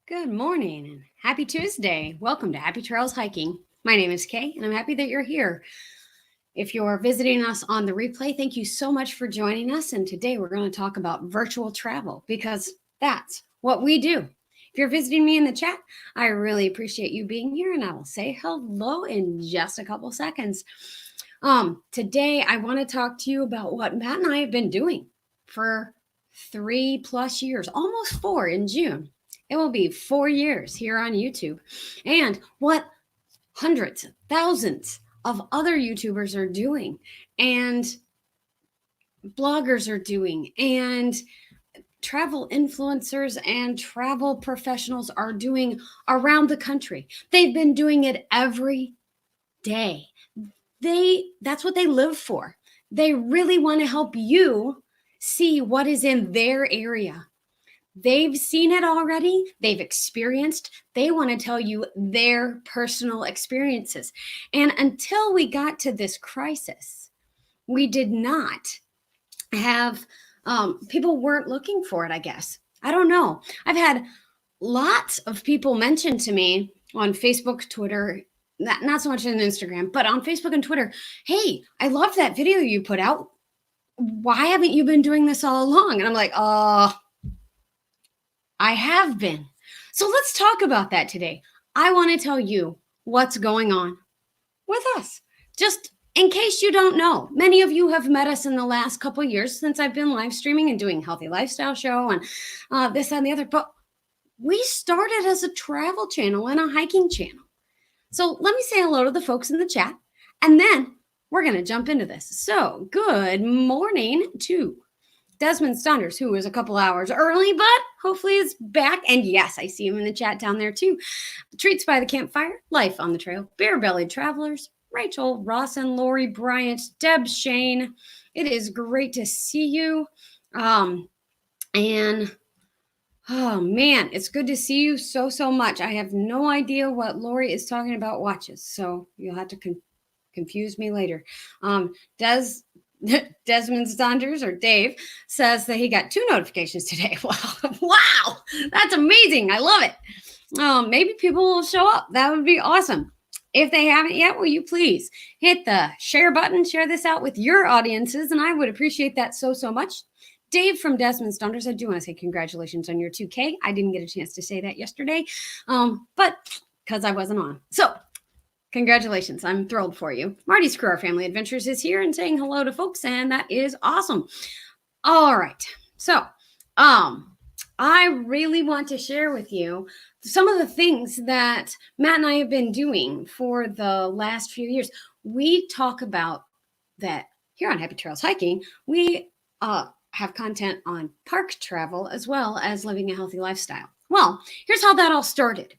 Good morning and happy Tuesday. Welcome to Happy Trails Hiking. My name is Kay and I'm happy that you're here. If you're visiting us on the replay, thank you so much for joining us. And today we're going to talk about virtual travel because that's what we do. If you're visiting me in the chat, I really appreciate you being here and I will say hello in just a couple seconds. Today I want to talk to you about what Matt and I have been doing for 3+ years, almost 4 in June. It will be 4 years here on YouTube. And what hundreds, thousands of other YouTubers are doing and bloggers are doing and travel influencers and travel professionals are doing around the country. They've been doing it every day. That's what they live for. They really want to help you see what is in their area. They've seen it already. They've experienced. They want to tell you their personal experiences. And until we got to this crisis, we did not have, people weren't looking for it, I guess. I don't know. I've had lots of people mention to me on Facebook, Twitter, not so much on Instagram, but on Facebook and Twitter, hey, I loved that video you put out. Why haven't you been doing this all along? And I'm like, I have been. So let's talk about that today. I want to tell you what's going on with us. Just in case you don't know, many of you have met us in the last couple of years since I've been live streaming and doing Healthy Lifestyle Show and this and the other. But we started as a travel channel and a hiking channel. So let me say hello to the folks in the chat, and then we're going to jump into this. So good morning to Desmond Saunders, who is a couple hours early, but hopefully is back. And yes, I see him in the chat down there too. Treats by the Campfire, Life on the Trail, Bare-Bellied Travelers, Rachel, Rawson, Lori, Bryant, Deb, Shane. It is great to see you. And oh man, it's good to see you so much. I have no idea what Lori is talking about watches, so you'll have to confuse me later. Desmond Saunders, or Dave, says that he got 2 notifications today. Wow, that's amazing. I love it. Maybe people will show up. That would be awesome. If they haven't yet, will you please hit the share button, share this out with your audiences, and I would appreciate that so much. Dave from Desmond Saunders, I do want to say congratulations on your 2K. I didn't get a chance to say that yesterday, but because I wasn't on. So congratulations. I'm thrilled for you. Marty's Crew, Our Family Adventures, is here and saying hello to folks, and that is awesome. All right. So I really want to share with you some of the things that Matt and I have been doing for the last few years. We talk about that here on Happy Trails Hiking. We have content on park travel as well as living a healthy lifestyle. Well, here's how that all started.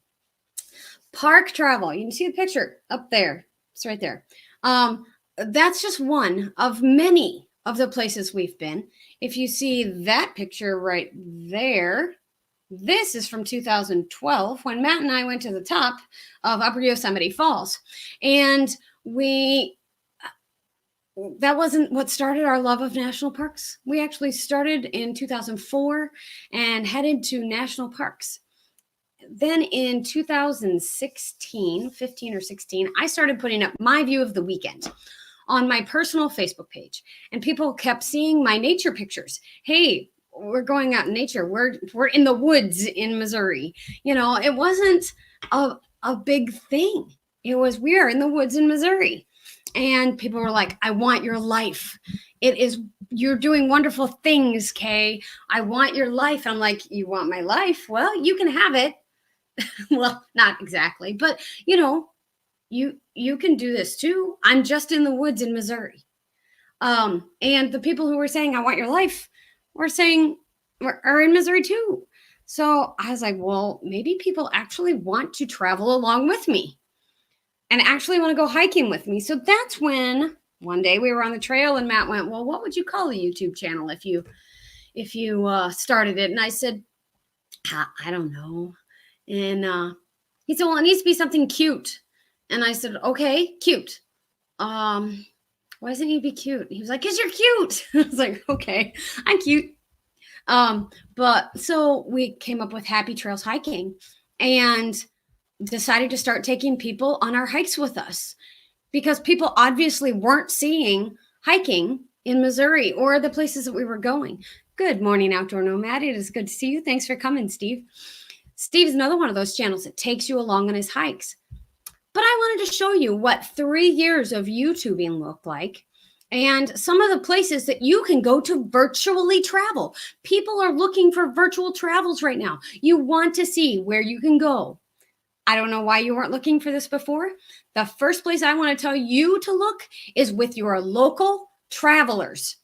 Park travel. You can see the picture up there. It's right there. That's just one of many of the places we've been. If you see that picture right there, this is from 2012 when Matt and I went to the top of Upper Yosemite Falls. And that wasn't what started our love of national parks. We actually started in 2004 and headed to national parks. Then in 2016, 15 or 16, I started putting up my view of the weekend on my personal Facebook page. And people kept seeing my nature pictures. Hey, we're going out in nature. We're in the woods in Missouri. You know, it wasn't a big thing. It was, we are in the woods in Missouri. And people were like, I want your life. You're doing wonderful things, Kay. I want your life. I'm like, you want my life? Well, you can have it. Well, not exactly, but you know, you can do this too. I'm just in the woods in Missouri. And the people who were saying, I want your life, were saying, are in Missouri too. So I was like, well, maybe people actually want to travel along with me and actually want to go hiking with me. So that's when one day we were on the trail and Matt went, well, what would you call a YouTube channel if you started it? And I said, I don't know. And he said, well, it needs to be something cute. And I said, okay, cute. Why does it need to be cute? He was like, because you're cute. I was like, okay, I'm cute. But so we came up with Happy Trails Hiking and decided to start taking people on our hikes with us because people obviously weren't seeing hiking in Missouri or the places that we were going. Good morning, Outdoor Nomad. It is good to see you. Thanks for coming, Steve. Steve's another one of those channels that takes you along on his hikes. But I wanted to show you what 3 years of YouTubing look like and some of the places that you can go to virtually travel. People are looking for virtual travels right now. You want to see where you can go. I don't know why you weren't looking for this before. The first place I want to tell you to look is with your local travelers.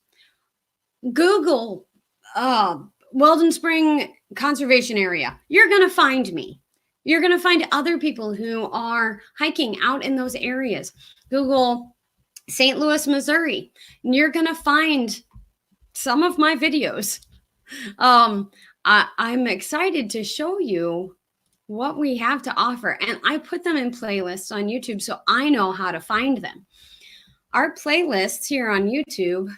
Google Weldon Spring Conservation Area. You're going to find me. You're going to find other people who are hiking out in those areas. Google St. Louis, Missouri, and you're going to find some of my videos. I'm excited to show you what we have to offer, and I put them in playlists on YouTube so I know how to find them. Our playlists here on YouTube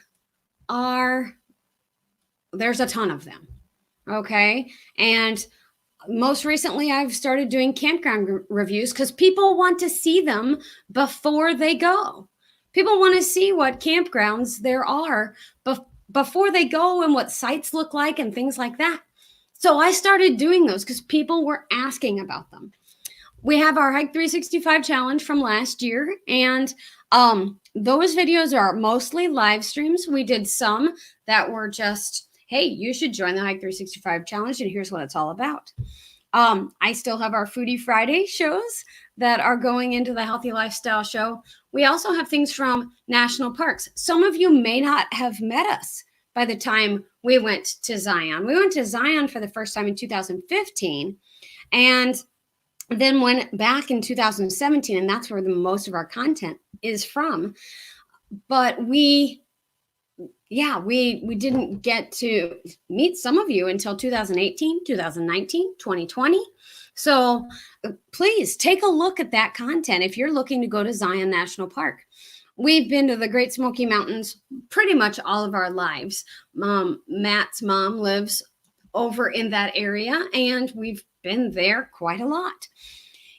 there's a ton of them, okay? And most recently, I've started doing campground reviews because people want to see them before they go. People want to see what campgrounds there are before they go and what sites look like and things like that. So I started doing those because people were asking about them. We have our Hike 365 challenge from last year, and those videos are mostly live streams. We did some that were just, hey, you should join the Hike 365 challenge, and here's what it's all about. I still have our Foodie Friday shows that are going into the Healthy Lifestyle Show. We also have things from national parks. Some of you may not have met us by the time we went to Zion. We went to Zion for the first time in 2015 and then went back in 2017, and that's where the most of our content is from. But we didn't get to meet some of you until 2018, 2019, 2020. So please take a look at that content if you're looking to go to Zion National Park. We've been to the Great Smoky Mountains pretty much all of our lives. Matt's mom lives over in that area, and we've been there quite a lot.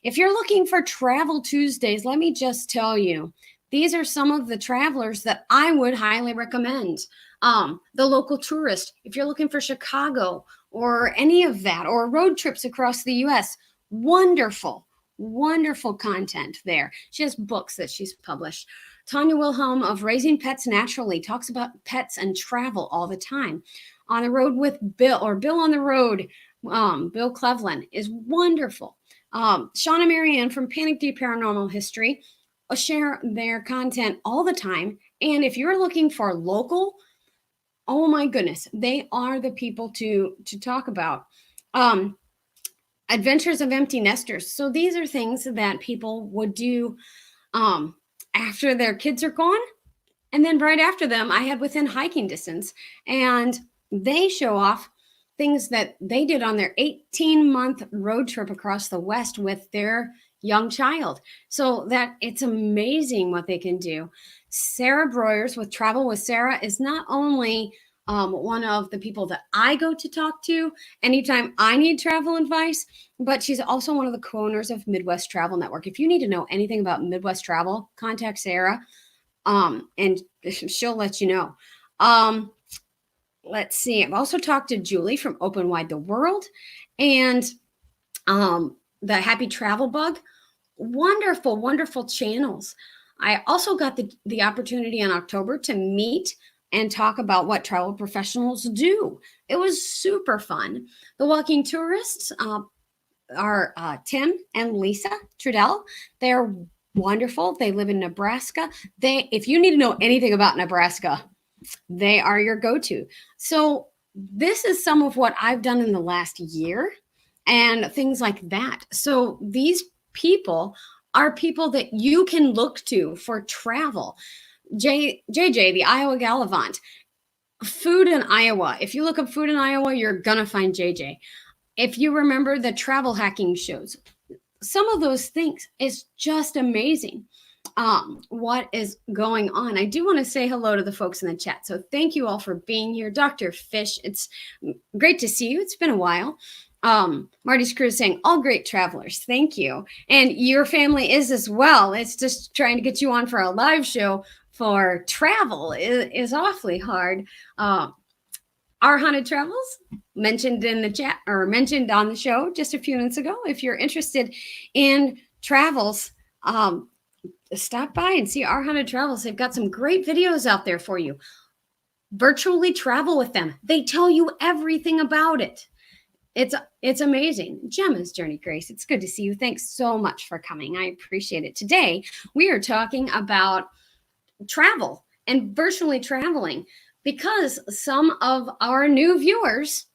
If you're looking for Travel Tuesdays, let me just tell you, these are some of the travelers that I would highly recommend. The local tourist, if you're looking for Chicago or any of that, or road trips across the U.S., wonderful, wonderful content there. She has books that she's published. Tanya Wilhelm of Raising Pets Naturally talks about pets and travel all the time. On the Road with Bill, or Bill on the Road, Bill Cleveland is wonderful. Shauna and Marianne from Panic Deep Paranormal History share their content all the time. And if you're looking for local, oh my goodness, they are the people to talk about. Adventures of Empty Nesters. So these are things that people would do after their kids are gone. And then right after them, I had within hiking distance. And they show off things that they did on their 18-month road trip across the West with their young child. So that it's amazing what they can do. Sarah Broyers with Travel with Sarah is not only one of the people that I go to talk to anytime I need travel advice, but she's also one of the co-owners of Midwest Travel Network. If you need to know anything about Midwest travel, contact Sarah, and she'll let you know. Let's see. I've also talked to Julie from Open Wide the World and the Happy Travel Bug. Wonderful, wonderful channels. I also got the opportunity in October to meet and talk about what travel professionals do. It was super fun. The Walking Tourists are Tim and Lisa Trudell. They're wonderful. They live in Nebraska. If you need to know anything about Nebraska, they are your go-to. So this is some of what I've done in the last year and things like that. So these people are people that you can look to for travel. JJ, the Iowa Gallivant, food in Iowa. If you look up food in Iowa, you're going to find JJ. If you remember the travel hacking shows, some of those things is just amazing. what is going on. I do want to say hello to the folks in the chat. So thank you all for being here. Dr. Fish, it's great to see you. It's been a while. Marty's crew is saying, all great travelers. Thank you. And your family is as well. It's just trying to get you on for a live show for travel is awfully hard. Our Haunted Travels, mentioned in the chat or mentioned on the show just a few minutes ago. If you're interested in travels, stop by and see Our Haunted Travels. They've got some great videos out there for you. Virtually travel with them. They tell you everything about it. It's amazing. Gemma's Journey Grace, it's good to see you. Thanks so much for coming. I appreciate it. Today, we are talking about travel and virtually traveling because some of our new viewers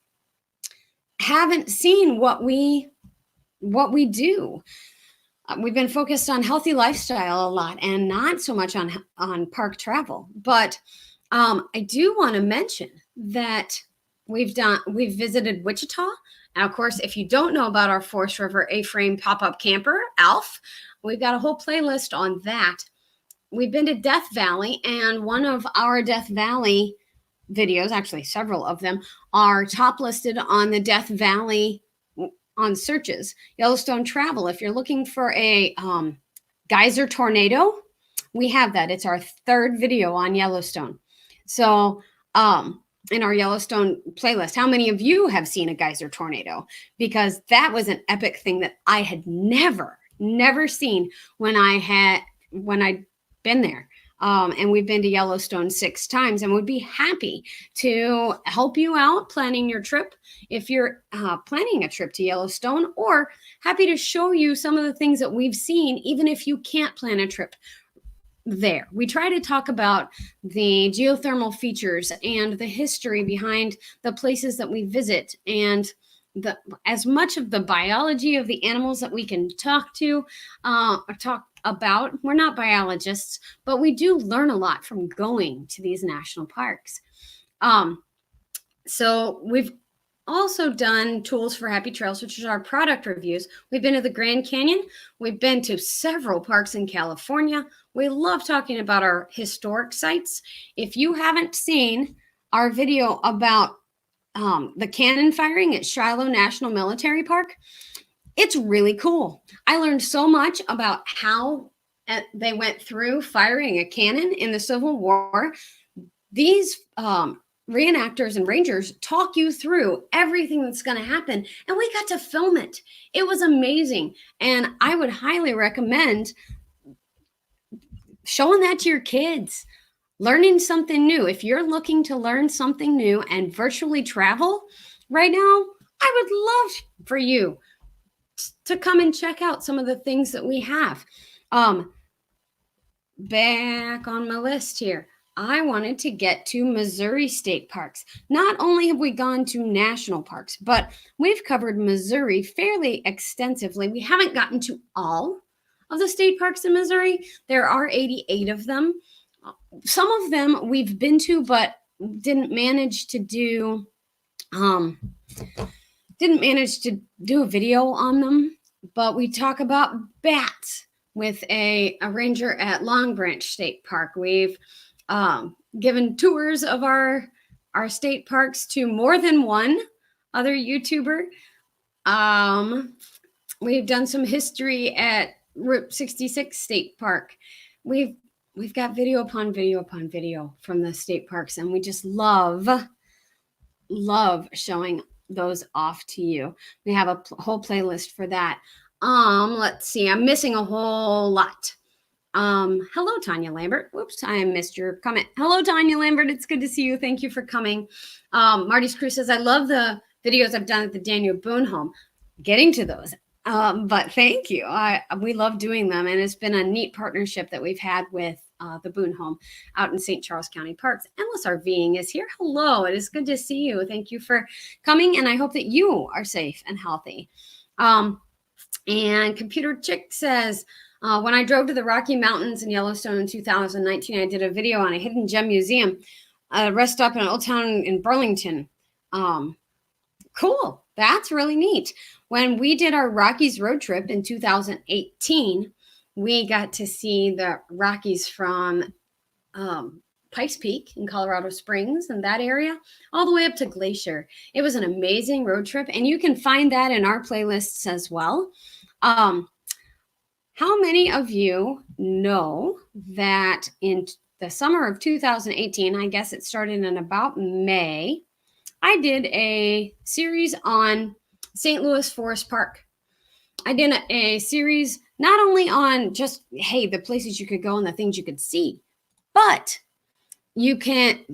haven't seen what we do. We've been focused on healthy lifestyle a lot and not so much on park travel. But I do want to mention that we've visited Wichita. And of course, if you don't know about our Forest River A-frame pop-up camper, ALF, we've got a whole playlist on that. We've been to Death Valley, and one of our Death Valley videos, actually several of them, are top listed on the Death Valley on searches. Yellowstone travel. If you're looking for a geyser tornado, we have that. It's our third video on Yellowstone. So in our Yellowstone playlist, how many of you have seen a geyser tornado? Because that was an epic thing that I had never seen when I'd been there. And we've been to Yellowstone 6 times and would be happy to help you out planning your trip if you're planning a trip to Yellowstone, or happy to show you some of the things that we've seen, even if you can't plan a trip there. We try to talk about the geothermal features and the history behind the places that we visit, and as much of the biology of the animals that we can talk about. We're not biologists, but we do learn a lot from going to these national parks. So we've also done tools for Happy Trails, which is our product reviews. We've been to the Grand Canyon. We've been to several parks in California. We love talking about our historic sites. If you haven't seen our video about the cannon firing at Shiloh National Military Park, it's really cool. I learned so much about how they went through firing a cannon in the Civil War. These reenactors and rangers talk you through everything that's going to happen, and we got to film it. It was amazing, and I would highly recommend showing that to your kids. Learning something new. If you're looking to learn something new and virtually travel right now, I would love for you to come and check out some of the things that we have. Back on my list here, I wanted to get to Missouri state parks. Not only have we gone to national parks, but we've covered Missouri fairly extensively. We haven't gotten to all of the state parks in Missouri. There are 88 of them. Some of them we've been to, but didn't manage to do a video on them. But we talk about bats with a ranger at Long Branch State Park. We've given tours of our state parks to more than one other YouTuber. We've done some history at Route 66 State Park. We've got video upon video upon video from the state parks, and we just love showing those off to you. We have a whole playlist for that. Let's see. I'm missing a whole lot. Hello, Tanya Lambert. Whoops, I missed your comment. Hello, Tanya Lambert. It's good to see you. Thank you for coming. Marty's Crew says, I love the videos I've done at the Daniel Boone home. Getting to those. But thank you. We love doing them, and it's been a neat partnership that we've had with the Boone home out in St. Charles County Parks. Endless RVing is here. Hello, it is good to see you. Thank you for coming, and I hope that you are safe and healthy. And Computer Chick says, when I drove to the Rocky Mountains in Yellowstone in 2019, I did a video on a hidden gem museum, rest stop in an old town in Burlington. Cool. That's really neat. When we did our Rockies road trip in 2018, We got to see the Rockies from Pikes Peak in Colorado Springs and that area, all the way up to Glacier. It was an amazing road trip, and you can find that in our playlists as well. How many of you know that in the summer of 2018, I guess it started in about May, I did a series on St. Louis Forest Park. I did a series not only on just, hey, the places you could go and the things you could see, but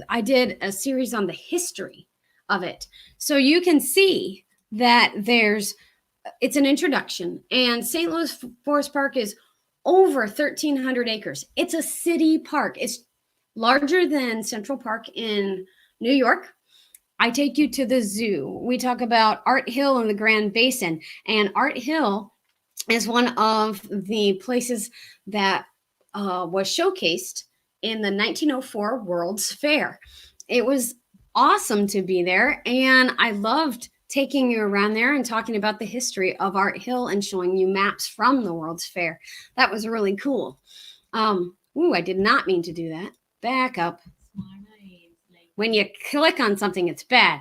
I did a series on the history of it. So you can see that it's an introduction, and St. Louis Forest Park is over 1,300 acres. It's a city park. It's larger than Central Park in New York. I take you to the zoo. We talk about Art Hill and the Grand Basin, and Art Hill is one of the places that was showcased in the 1904 World's Fair. It was awesome to be there, and I loved taking you around there and talking about the history of Art Hill and showing you maps from the World's Fair. That was really cool. I did not mean to do that. Back up. When you click on something, it's bad.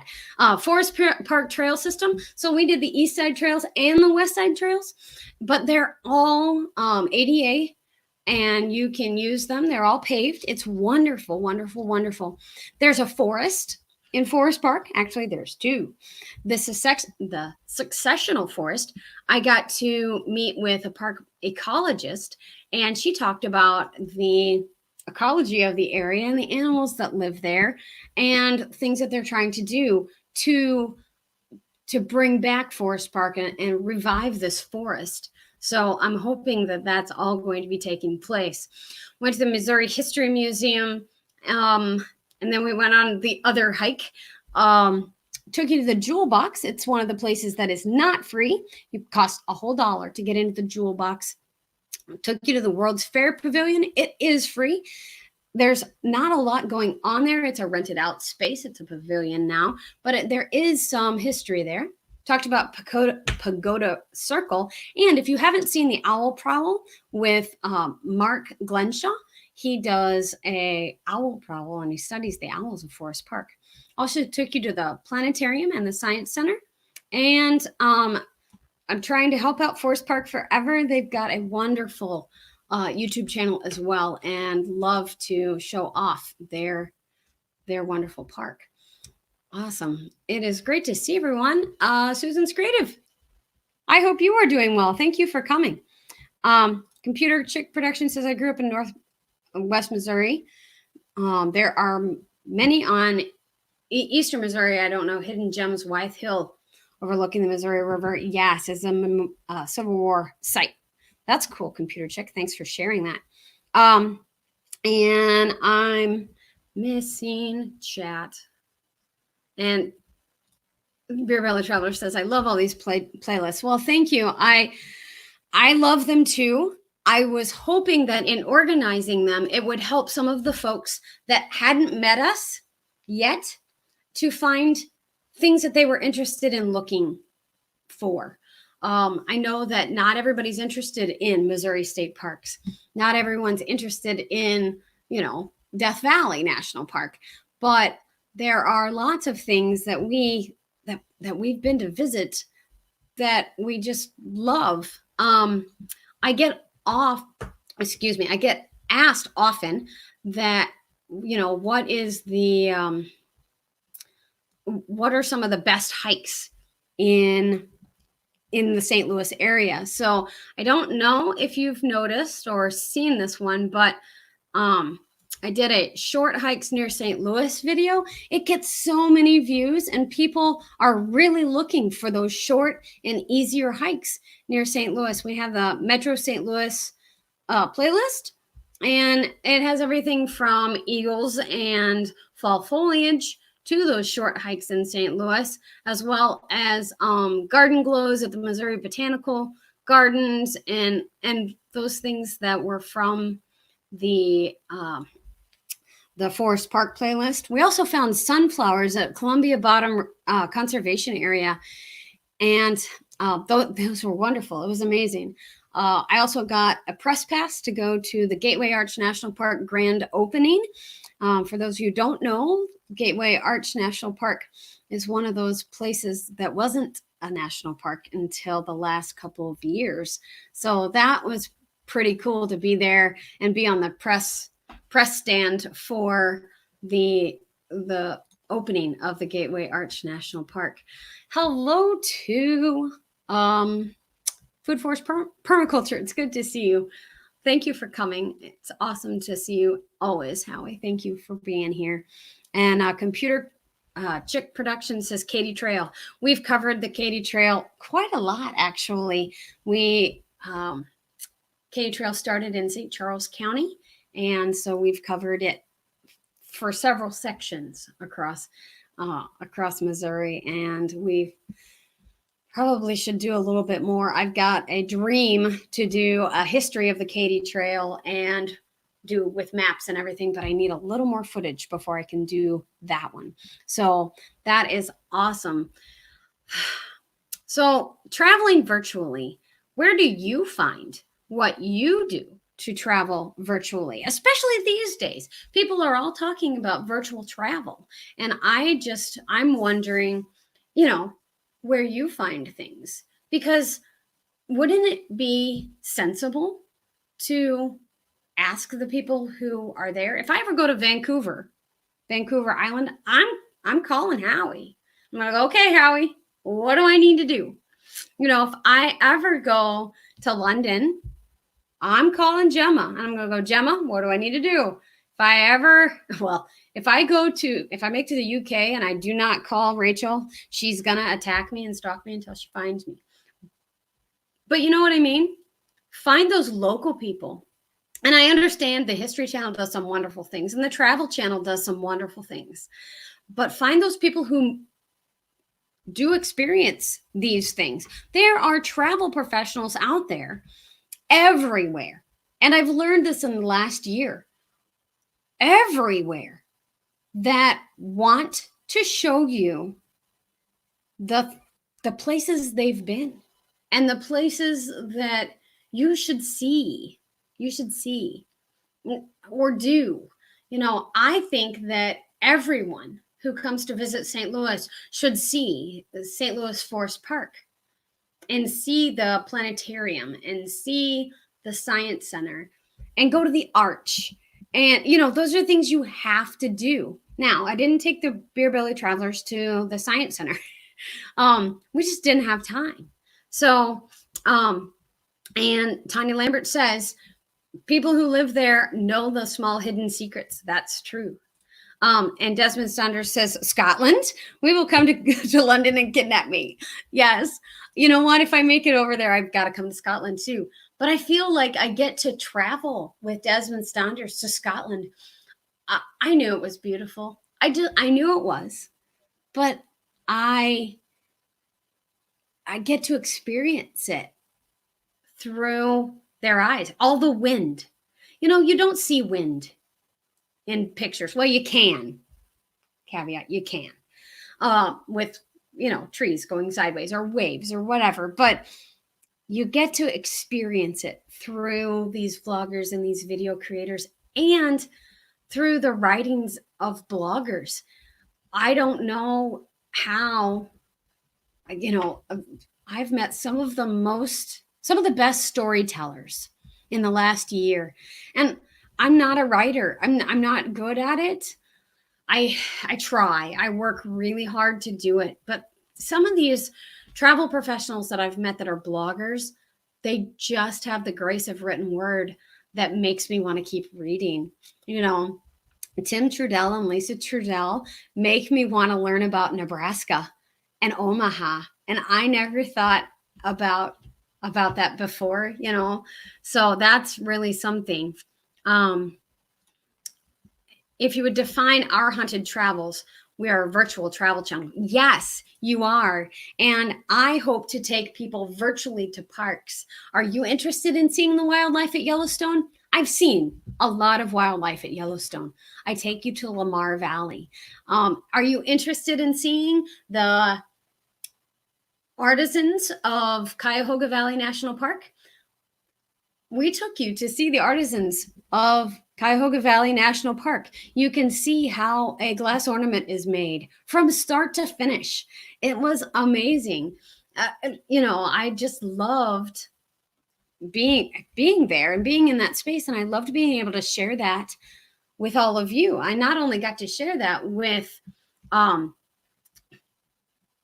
Forest Park Trail System. So we did the East Side Trails and the West Side Trails, but they're all ADA, and you can use them. They're all paved. It's wonderful, wonderful, wonderful. There's a forest in Forest Park. Actually, there's two. The successional forest, I got to meet with a park ecologist, and she talked about the ecology of the area and the animals that live there and things that they're trying to do to bring back Forest Park and revive this forest. So I'm hoping that that's all going to be taking place. Went to the Missouri History Museum, and then we went on the other hike. Took you to the Jewel Box. It's one of the places that is not free. It costs a whole $1 to get into the Jewel Box. Took you to the World's Fair Pavilion. It is free. There's not a lot going on there. It's a rented out space. It's a pavilion now, but there is some history there. Talked about Pagoda Circle. And if you haven't seen the Owl Prowl with Mark Glenshaw, he does a owl prowl and he studies the owls of Forest Park. Also took you to the planetarium and the science center. And I'm trying to help out Forest Park Forever. They've got a wonderful YouTube channel as well, and love to show off their wonderful park. Awesome. It is great to see everyone. Susan's Creative. I hope you are doing well. Thank you for coming. Computer Chick Production says, I grew up in Northwest Missouri. There are many on Eastern Missouri. I don't know. Hidden Gems, Wythe Hill, overlooking the Missouri River. Yes, it's a Civil War site. That's cool, Computer Chick. Thanks for sharing that. And I'm missing chat. And Beer Belly Traveler says, I love all these playlists. Well, thank you. I love them too. I was hoping that in organizing them, it would help some of the folks that hadn't met us yet to find things that they were interested in looking for. I know that not everybody's interested in Missouri state parks. Not everyone's interested in, Death Valley National Park, but there are lots of things that we've been to visit that we just love. I get asked often that, what are some of the best hikes in the St. Louis area? So I don't know if you've noticed or seen this one, but I did a short hikes near St. Louis video. It gets so many views, and people are really looking for those short and easier hikes near St. Louis. We have the Metro St. Louis playlist, and it has everything from eagles and fall foliage to those short hikes in St. Louis, as well as garden glows at the Missouri Botanical Gardens and those things that were from the Forest Park playlist. We also found sunflowers at Columbia Bottom Conservation Area, and those were wonderful. It was amazing. I also got a press pass to go to the Gateway Arch National Park grand opening. For those of you who don't know, Gateway Arch National Park is one of those places that wasn't a national park until the last couple of years. So that was pretty cool to be there and be on the press stand for the opening of the Gateway Arch National Park. Hello to Food Forest Permaculture. It's good to see you. Thank you for coming. It's awesome to see you always, Howie. Thank you for being here. And Computer Chick Production says Katy Trail. We've covered the Katy Trail quite a lot, actually. Katy Trail started in St. Charles County, and so we've covered it for several sections across Missouri, and we probably should do a little bit more. I've got a dream to do a history of the Katy Trail and do with maps and everything, but I need a little more footage before I can do that one. So that is awesome. So traveling virtually, where do you find what you do to travel virtually, especially these days? People are all talking about virtual travel. And I'm wondering, where you find things, because wouldn't it be sensible to ask the people who are there? If I ever go to Vancouver Island, I'm calling Howie. I'm gonna go, okay, Howie, what do I need to do? If I ever go to London, I'm calling Gemma. I'm going to go, Gemma, what do I need to do? If I make to the UK and I do not call Rachel, she's going to attack me and stalk me until she finds me. But you know what I mean? Find those local people. And I understand the History Channel does some wonderful things and the Travel Channel does some wonderful things. But find those people who do experience these things. There are travel professionals out there everywhere. And I've learned this in the last year. Everywhere that want to show you the places they've been and the places that you should see or do. I think that everyone who comes to visit St. Louis should see the St. Louis Forest Park and see the planetarium and see the science center and go to the Arch. And, those are things you have to do. Now, I didn't take the Beer Belly Travelers to the science center. We just didn't have time. So, and Tanya Lambert says, people who live there know the small hidden secrets. That's true. And Desmond Saunders says, Scotland, we will come to London and kidnap me. Yes. You know what? If I make it over there, I've got to come to Scotland too. But I feel like I get to travel with Desmond Saunders to Scotland. I knew it was beautiful. I knew it was, but I get to experience it through their eyes. All the wind. You don't see wind in pictures. Well, you can. Caveat, you can. With, trees going sideways or waves or whatever. But you get to experience it through these vloggers and these video creators and through the writings of bloggers. I don't know how, I've met some of the best storytellers in the last year. And I'm not a writer. I'm not good at it. I try. I work really hard to do it. But some of these travel professionals that I've met that are bloggers, they just have the grace of written word that makes me want to keep reading. Tim Trudell and Lisa Trudell make me want to learn about Nebraska and Omaha. And I never thought about that before, So that's really something. If you would define our Haunted Travels, we are a virtual travel channel. Yes, you are. And I hope to take people virtually to parks. Are you interested in seeing the wildlife at Yellowstone? I've seen a lot of wildlife at Yellowstone. I take you to Lamar Valley. Are you interested in seeing the artisans of Cuyahoga Valley National Park? we took you to see the artisans of Cuyahoga Valley National Park. You can see how a glass ornament is made from start to finish. It was amazing. I just loved being there and being in that space, and I loved being able to share that with all of you. I not only got to share that with our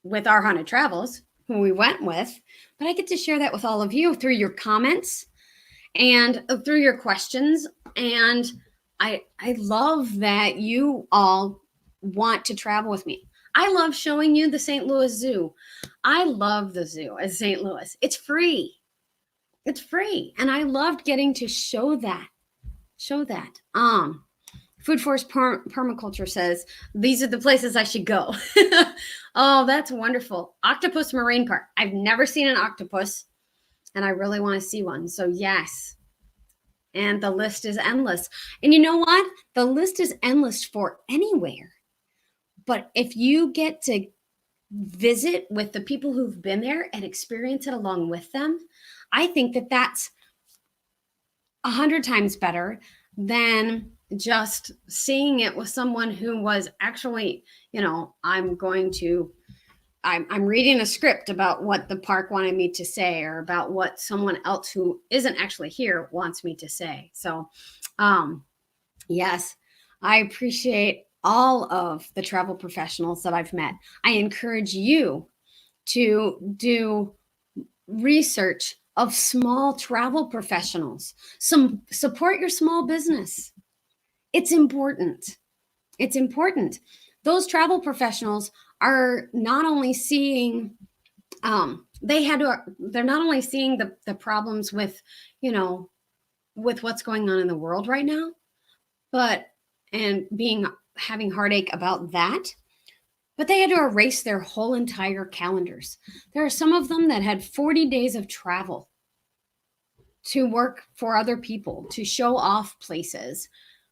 Haunted Travels, who we went with, but I get to share that with all of you through your comments and through your questions. And I love that you all want to travel with me. I love showing you the St. Louis Zoo. I love the zoo at St. Louis. It's free. It's free. And I loved getting to show that. Food Forest Permaculture says, these are the places I should go. Oh, that's wonderful. Octopus Marine Park. I've never seen an octopus, and I really want to see one. So yes. And the list is endless. And you know what? The list is endless for anywhere. But if you get to visit with the people who've been there and experience it along with them, I think that that's 100 times better than just seeing it with someone who was actually, I'm reading a script about what the park wanted me to say, or about what someone else who isn't actually here wants me to say. So, yes, I appreciate all of the travel professionals that I've met. I encourage you to do research of small travel professionals. Support your small business. It's important. It's important. Those travel professionals are not only seeing, they're not only seeing the problems with, with what's going on in the world right now, and having heartache about that, but they had to erase their whole entire calendars. There are some of them that had 40 days of travel to work for other people, to show off places.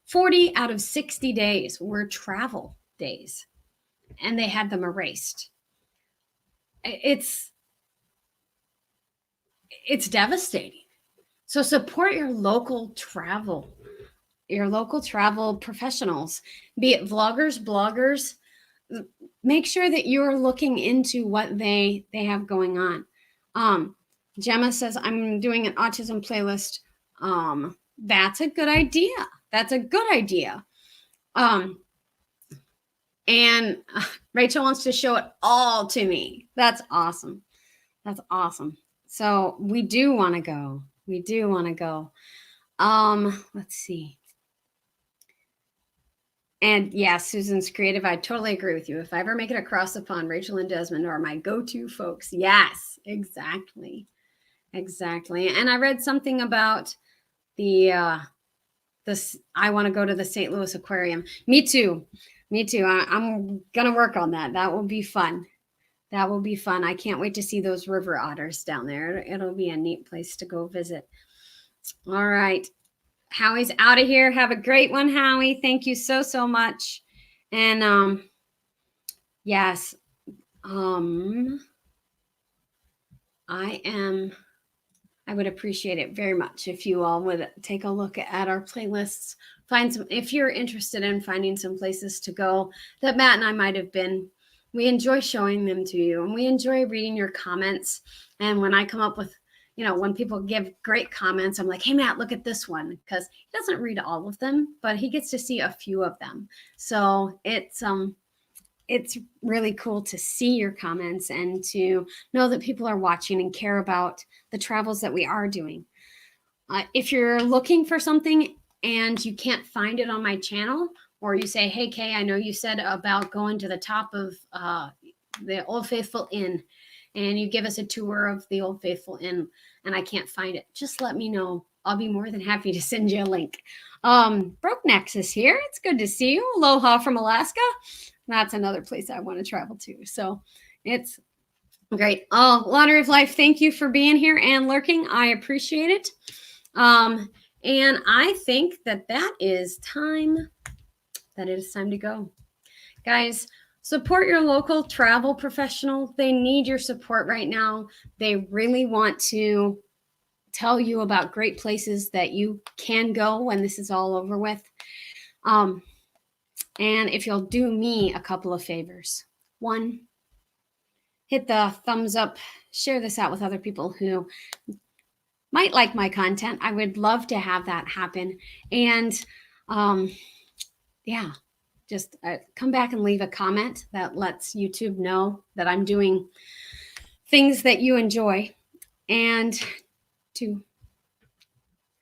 40 out of 60 days were travel days, and they had them erased. It's devastating. So support your local travel professionals, be it vloggers, bloggers. Make sure that you're looking into what they have going on. Gemma says, I'm doing an autism playlist. That's a good idea. And Rachel wants to show it all to me. That's awesome. So we do want to go. Let's see. And yeah, Susan's creative. I totally agree with you. If I ever make it across the pond, Rachel and Desmond are my go-to folks. Yes, exactly. And I read something about I want to go to the St. Louis Aquarium. Me too. I'm going to work on that. That will be fun. I can't wait to see those river otters down there. It'll be a neat place to go visit. All right. Howie's out of here. Have a great one, Howie. Thank you so much. And yes, I would appreciate it very much if you all would take a look at our playlists. If you're interested in finding some places to go that Matt and I might have been. We enjoy showing them to you, and we enjoy reading your comments. And when I come up with, when people give great comments, I'm like, hey, Matt, look at this one, because he doesn't read all of them, but he gets to see a few of them. So it's really cool to see your comments and to know that people are watching and care about the travels that we are doing. If you're looking for something and you can't find it on my channel, or you say, hey, Kay, I know you said about going to the top of the Old Faithful Inn, and you give us a tour of the Old Faithful Inn, and I can't find it, just let me know. I'll be more than happy to send you a link. Broke Necks is here. It's good to see you. Aloha from Alaska. That's another place I want to travel to. So it's great. Oh, Lottery of Life, thank you for being here and lurking. I appreciate it. And I think that is time. It is time to go. Guys, support your local travel professional. They need your support right now. They really want to tell you about great places that you can go when this is all over with. And if you'll do me a couple of favors. One, hit the thumbs up, share this out with other people who might like my content. I would love to have that happen. And yeah, just come back and leave a comment that lets YouTube know that I'm doing things that you enjoy, and to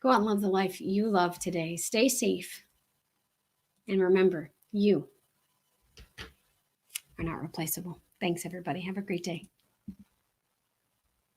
go out and live the life you love today. Stay safe. And remember, you are not replaceable. Thanks, everybody. Have a great day.